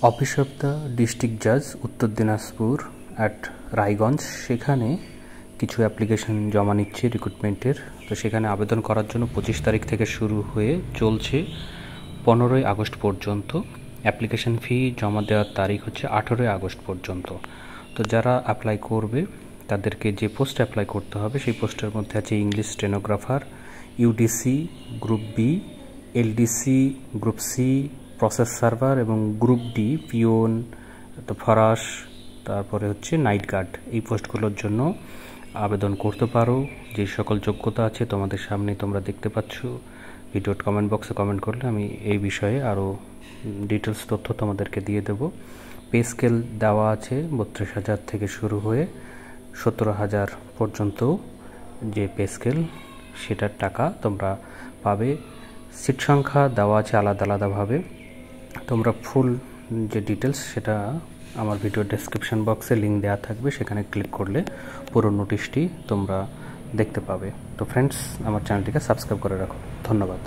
Office of the district জাজ উত্তর Dinajpur at Raiganj, সেখানে কিছু অ্যাপ্লিকেশন জমা নিচ্ছে রিক্রুটমেন্টের। তো সেখানে আবেদন করার জন্য 25 তারিখ থেকে শুরু হয়ে চলছে 15ই আগস্ট পর্যন্ত। অ্যাপ্লিকেশন ফি জমা দেওয়ার তারিখ হচ্ছে 18ই আগস্ট পর্যন্ত। তো যারা অ্যাপ্লাই করবে তাদেরকে যে পোস্ট অ্যাপ্লাই করতে হবে সেই পোস্টের মধ্যে আছে English stenographer, UDC group B, LDC group C, process server এবং গ্রুপ ডি পিওন, তো ফরাস, তারপরে হচ্ছে নাইট গার্ড। এই পোস্টগুলোর জন্য আবেদন করতে পারো। যে সকল যোগ্যতা আছে তোমাদের সামনে তোমরা দেখতে পাচ্ছ। ভিডিওর কমেন্ট বক্সে কমেন্ট করলে আমি এই বিষয়ে আরও ডিটেলস তথ্য তোমাদেরকে দিয়ে দেব। পে স্কেল দেওয়া আছে 32,000 থেকে শুরু হয়ে 17,000 পর্যন্ত যে পে স্কেল, সেটার টাকা তোমরা পাবে। সিট সংখ্যা দেওয়া আছে আলাদা আলাদাভাবে। তোমরা ফুল যে ডিটেলস সেটা আমার ভিডিও ডেসক্রিপশন বক্সে লিঙ্ক দেওয়া থাকবে, সেখানে ক্লিক করলে পুরো নোটিশটি তোমরা দেখতে পাবে। তো ফ্রেন্ডস, আমার চ্যানেলটিকে সাবস্ক্রাইব করে রাখো। ধন্যবাদ।